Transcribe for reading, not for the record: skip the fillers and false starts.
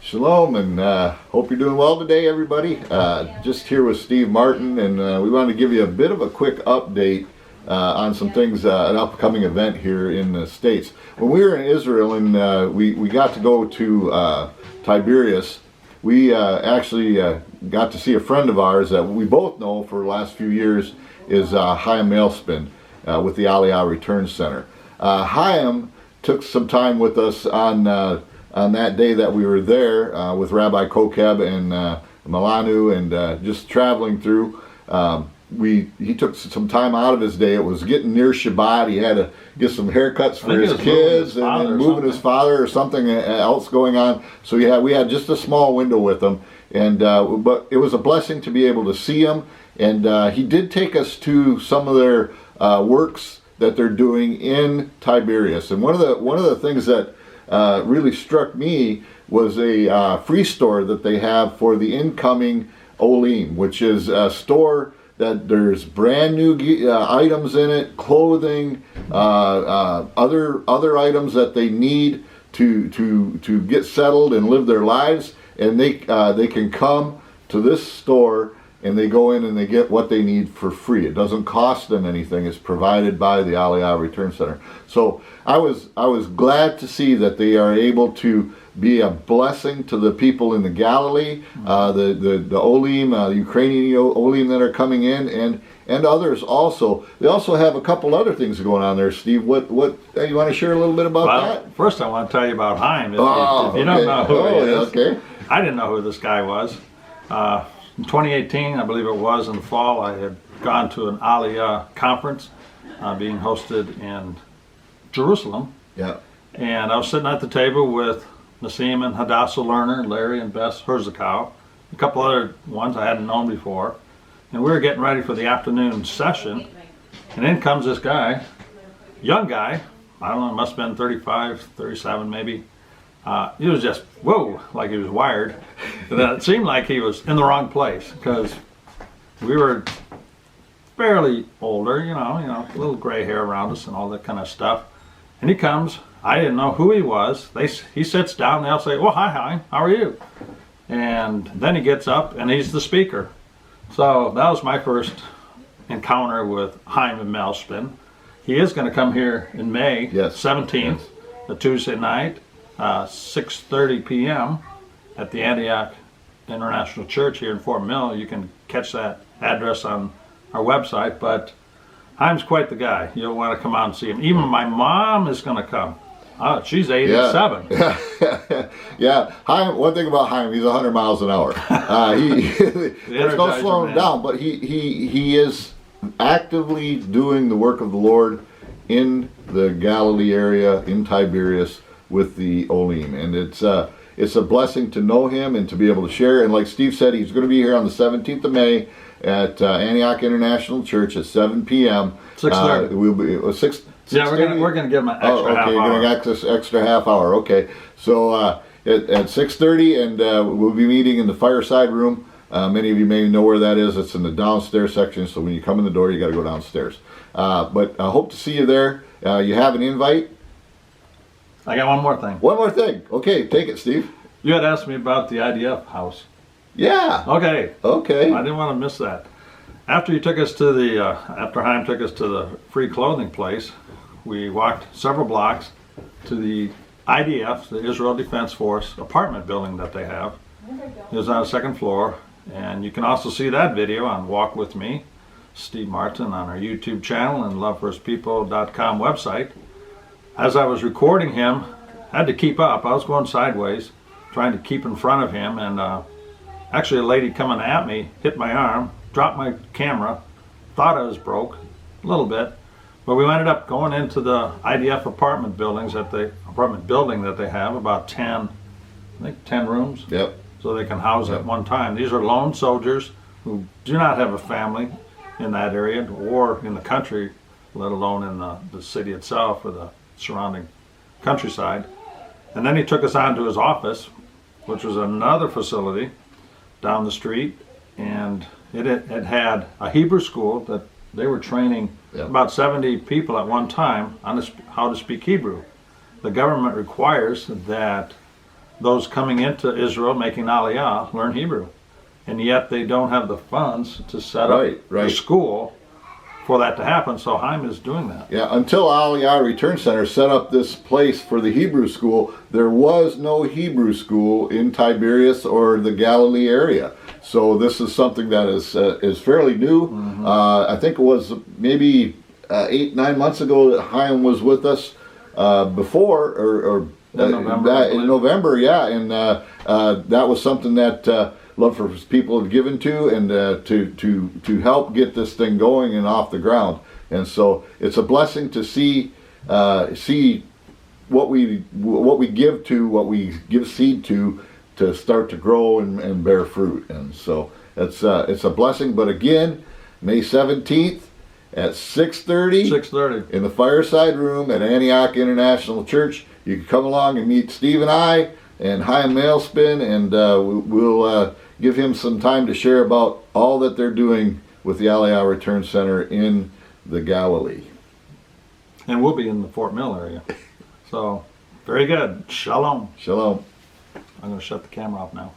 Shalom, and hope you're doing well today, everybody. Just here with Steve Martin, and we wanted to give you a bit of a quick update on some things, an upcoming event here in the States. When we were in Israel and we got to go to Tiberias, we actually got to see a friend of ours that we both know for the last few years is Chaim Malespin with the Aliyah Return Center. Chaim took some time with us on that day that we were there with Rabbi Kokeb and Milanu and just traveling through. He took some time out of his day. It was getting near Shabbat. He had to get some haircuts for his kids and moving his father or something else going on. So we had just a small window with him, and but it was a blessing to be able to see him. And he did take us to some of their works that they're doing in Tiberias. And one of the things that really struck me was a free store that they have for the incoming Olim, which is a store that there's brand new items in it, clothing, other items that they need to get settled and live their lives, and they can come to this store and they go in and they get what they need for free. It doesn't cost them anything. It's provided by the Aliyah Return Center. So I was glad to see that they are able to be a blessing to the people in the Galilee, the Olim, Ukrainian Olim that are coming in, and others also. They also have a couple other things going on there, Steve. What you want to share a little bit about that? First, I want to tell you about Chaim. If you don't know who he is, okay. I didn't know who this guy was. In 2018, I believe it was, in the fall, I had gone to an Aliyah conference being hosted in Jerusalem. Yeah. And I was sitting at the table with Nassim and Hadassah Lerner, Larry and Bess Herzikow, a couple other ones I hadn't known before. And we were getting ready for the afternoon session. And in comes this guy, young guy, I don't know, must have been 35, 37 maybe. He was just, whoa, like he was wired. And it seemed like he was in the wrong place because we were fairly older, you know, a little gray hair around us and all that kind of stuff. And he comes, I didn't know who he was. He sits down and they'll say, well, hi, how are you? And then he gets up and he's the speaker. So that was my first encounter with Chaim Malespin. He is going to come here in May 17th, a Tuesday night. 6:30 p.m. at the Antioch International Church here in Fort Mill. You can catch that address on our website, but Chaim's quite the guy. You'll want to come out and see him. Even my mom is going to come. She's 87. Yeah. Chaim, one thing about Chaim, he's 100 miles an hour. There's no slowing him down, but he is actively doing the work of the Lord in the Galilee area, in Tiberias, with the Olim, and it's a blessing to know him and to be able to share. And like Steve said, he's going to be here on the 17th of May at Antioch International Church at 7 p.m. 6:30. We'll be 6. Yeah, we're going to give him an extra half hour. Okay, you're going to access extra half hour. Okay, so at 6:30, and we'll be meeting in the fireside room. Many of you may know where that is. It's in the downstairs section. So when you come in the door, you got to go downstairs. But I hope to see you there. You have an invite. I got one more thing. One more thing. Okay, take it, Steve. You had asked me about the IDF house. Yeah. Okay. I didn't want to miss that. After Chaim took us to the free clothing place, we walked several blocks to the IDF, the Israel Defense Force apartment building that they have. It was on the second floor, and you can also see that video on Walk With Me, Steve Martin, on our YouTube channel and lovefirstpeople.com website. As I was recording him, I had to keep up. I was going sideways, trying to keep in front of him, and actually a lady coming at me hit my arm, dropped my camera, thought I was broke a little bit, but we ended up going into the IDF apartment building that they have, about 10 rooms. Yep. So they can house at one time. These are lone soldiers who do not have a family in that area or in the country, let alone in the city itself or the surrounding countryside. And then he took us on to his office, which was another facility down the street, and it had a Hebrew school that they were training about 70 people at one time on how to speak Hebrew. The government requires that those coming into Israel making Aliyah learn Hebrew. And yet they don't have the funds to set up a school for that to happen. So Chaim is doing that. Yeah, until Aliyah Return Center set up this place for the Hebrew school, there was no Hebrew school in Tiberias or the Galilee area. So this is something that is fairly new. I think it was maybe 8-9 months ago that Chaim was with us before, or in November, yeah, and that was something that Love for People had given to, and to help get this thing going and off the ground. And so it's a blessing to see what we give to, what we give seed to start to grow and bear fruit. And so it's a blessing. But again, May 17th at 6:30 in the Fireside Room at Antioch International Church. You can come along and meet Steve and I and Chaim Malespin, and we'll give him some time to share about all that they're doing with the Aliyah Return Center in the Galilee. And we'll be in the Fort Mill area. So, very good. Shalom. Shalom. I'm going to shut the camera off now.